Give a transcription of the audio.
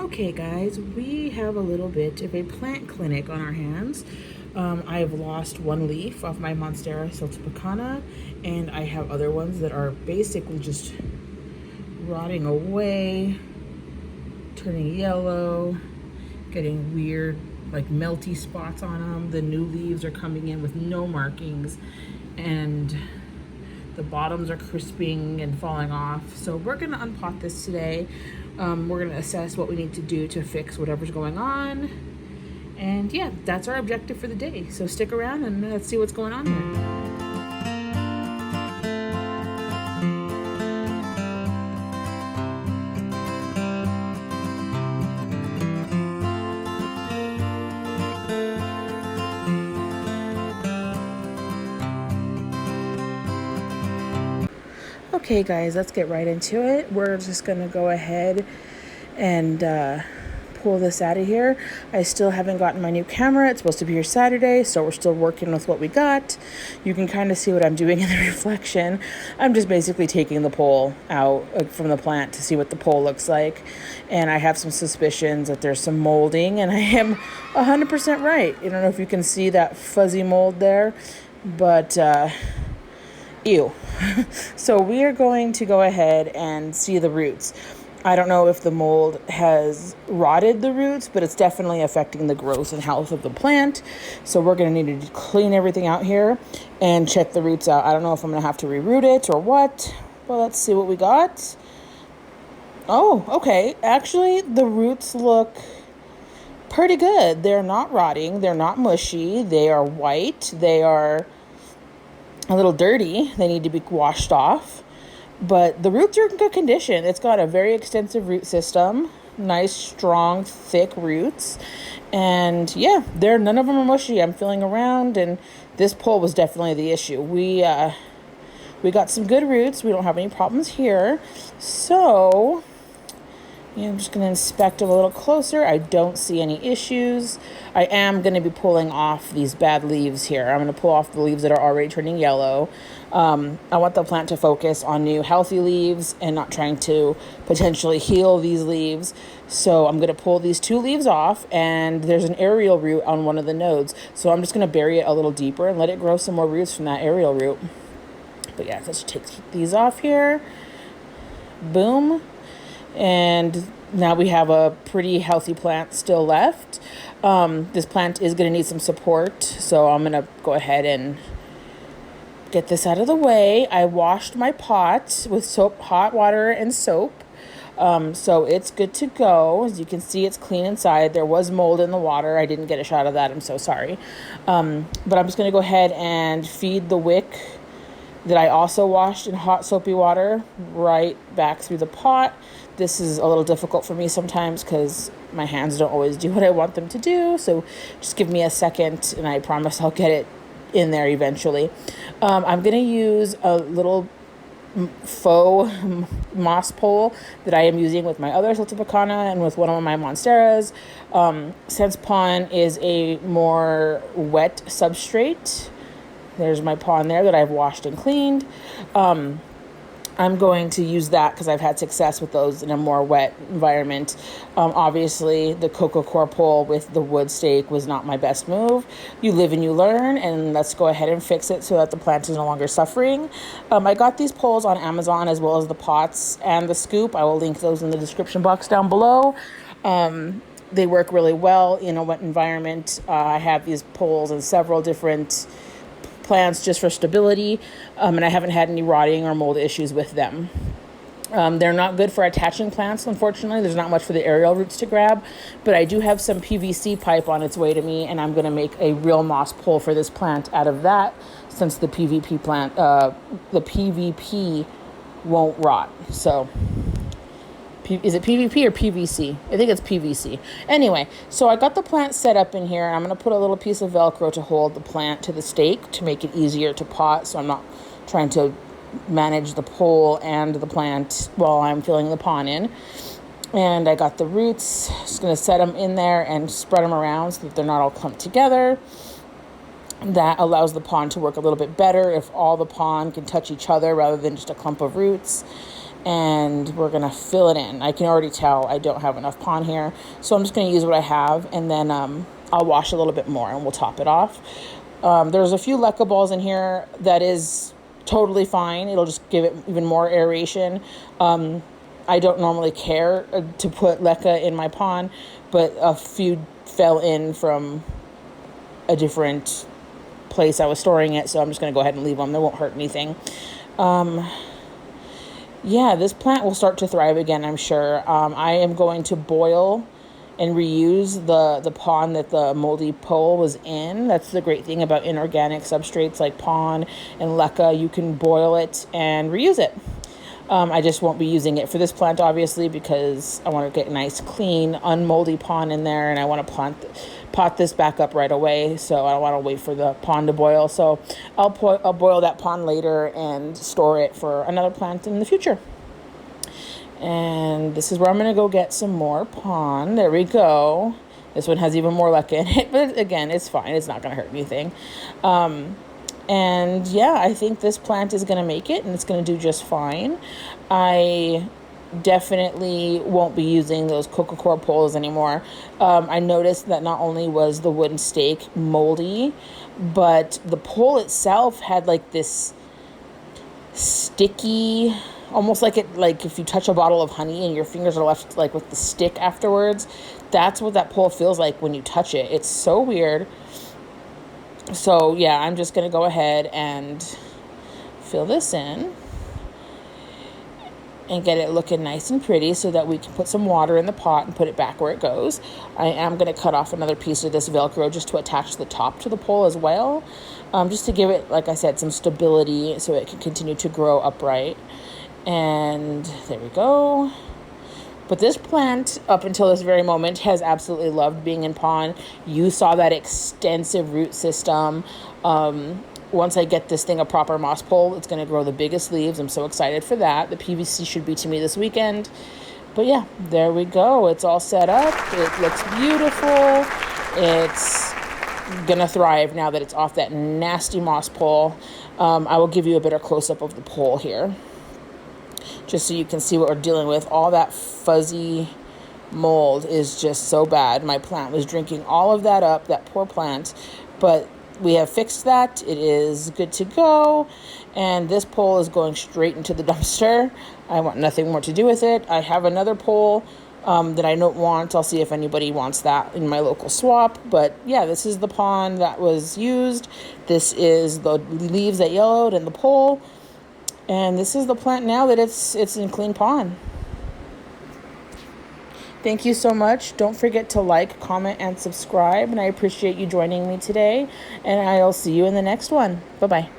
Okay, guys, we have a little bit of a plant clinic on our hands. I've lost one leaf off my Monstera Siltepecana, and I have other ones that are basically just rotting away, turning yellow, getting weird, like melty spots on them. The new leaves are coming in with no markings, and the bottoms are crisping and falling off. So we're going to unpot this today. We're going to assess what we need to do to fix whatever's going on. And yeah, that's our objective for the day. So stick around and let's see what's going on there. Okay guys, let's get right into it. We're just gonna go ahead and pull this out of here. I still haven't gotten my new camera. It's supposed to be here Saturday, so we're still working with what we got. You can kind of see what I'm doing in the reflection. I'm just basically taking the pole out from the plant to see what the pole looks like. And I have some suspicions that there's some molding, and I am 100% right. I don't know if you can see that fuzzy mold there, but ew. So we are going to go ahead and see the roots. I don't know if the mold has rotted the roots, but it's definitely affecting the growth and health of the plant. So we're going to need to clean everything out here and check the roots out. I don't know if I'm going to have to reroot it or what. Well, let's see what we got. Oh, okay. Actually, the roots look pretty good. They're not rotting. They're not mushy. They are white. They are a little dirty. They need to be washed off. But the roots are in good condition. It's got a very extensive root system, nice, strong, thick roots. And yeah, none of them are mushy. I'm feeling around, and this pole was definitely the issue. We got some good roots. We don't have any problems here. So yeah, I'm just going to inspect them a little closer. I don't see any issues. I am going to be pulling off these bad leaves here. I'm going to pull off the leaves that are already turning yellow. I want the plant to focus on new healthy leaves and not trying to potentially heal these leaves. So I'm going to pull these two leaves off, and there's an aerial root on one of the nodes. So I'm just going to bury it a little deeper and let it grow some more roots from that aerial root. But yeah, let's take these off here. Boom. And now we have a pretty healthy plant still left. This plant is going to need some support, so I'm going to go ahead and get this out of the way. I washed my pot with hot water and soap, so it's good to go. As you can see, it's clean inside. There was mold in the water. I didn't get a shot of that. I'm so sorry. But I'm just going to go ahead and feed the wick that I also washed in hot soapy water right back through the pot. This is a little difficult for me sometimes because my hands don't always do what I want them to do. So just give me a second, and I promise I'll get it in there eventually. I'm going to use a little faux moss pole that I am using with my other Siltepecana and with one of my Monsteras. Since pond is a more wet substrate, there's my pond there that I've washed and cleaned. I'm going to use that because I've had success with those in a more wet environment. Obviously, the coco coir pole with the wood stake was not my best move. You live and you learn, and let's go ahead and fix it so that the plant is no longer suffering. I got these poles on Amazon, as well as the pots and the scoop. I will link those in the description box down below. They work really well in a wet environment. I have these poles in several different plants just for stability, and I haven't had any rotting or mold issues with them. They're not good for attaching plants, unfortunately. There's not much for the aerial roots to grab, but I do have some PVC pipe on its way to me, and I'm going to make a real moss pole for this plant out of that, since the PVP won't rot. So is it PVP or PVC? I think it's PVC. Anyway, so I got the plant set up in here. I'm going to put a little piece of Velcro to hold the plant to the stake to make it easier to pot, so I'm not trying to manage the pole and the plant while I'm filling the pond in. And I got the roots. Just going to set them in there and spread them around so that they're not all clumped together. That allows the pond to work a little bit better if all the pond can touch each other rather than just a clump of roots. and we're going to fill it in. I can already tell I don't have enough pond here, so I'm just going to use what I have, and then I'll wash a little bit more and we'll top it off. There's a few leca balls in here that is totally fine. It'll just give it even more aeration. I don't normally care to put leca in my pond, but a few fell in from a different place I was storing it, so I'm just going to go ahead and leave them. They won't hurt anything. Yeah, this plant will start to thrive again, I'm sure. I am going to boil and reuse the pond that the moldy pole was in. That's the great thing about inorganic substrates like pond and leca. You can boil it and reuse it. I just won't be using it for this plant, obviously, because I want to get a nice, clean, unmoldy pond in there, and I want to pot this back up right away, so I don't want to wait for the pond to boil. So I'll boil that pond later and store it for another plant in the future. And this is where I'm going to go get some more pond. There we go. This one has even more leca in it, but again, it's fine. It's not going to hurt anything. And yeah, I think this plant is going to make it, and it's going to do just fine. I definitely won't be using those Coca-Cola poles anymore. I noticed that not only was the wooden stake moldy, but the pole itself had like this sticky, almost like if you touch a bottle of honey and your fingers are left like with the stick afterwards. That's what that pole feels like when you touch it. It's so weird. So yeah, I'm just going to go ahead and fill this in and get it looking nice and pretty so that we can put some water in the pot and put it back where it goes. I am going to cut off another piece of this Velcro just to attach the top to the pole as well, just to give it, like I said, some stability so it can continue to grow upright. And there we go. But this plant, up until this very moment, has absolutely loved being in pond. You saw that extensive root system. Once I get this thing a proper moss pole, it's going to grow the biggest leaves. I'm so excited for that. The PVC should be to me this weekend. But yeah, there we go. It's all set up. It looks beautiful. It's going to thrive now that it's off that nasty moss pole. I will give you a better close-up of the pole here, just so you can see what we're dealing with. All that fuzzy mold is just so bad. My plant was drinking all of that up, that poor plant, but we have fixed that. It is good to go, and this pole is going straight into the dumpster. I want nothing more to do with it. I have another pole that I don't want. I'll see if anybody wants that in my local swap, but yeah, this is the pond that was used. This is the leaves that yellowed and the pole. And this is the plant now that it's in clean pond. Thank you so much. Don't forget to like, comment, and subscribe. And I appreciate you joining me today. And I'll see you in the next one. Bye-bye.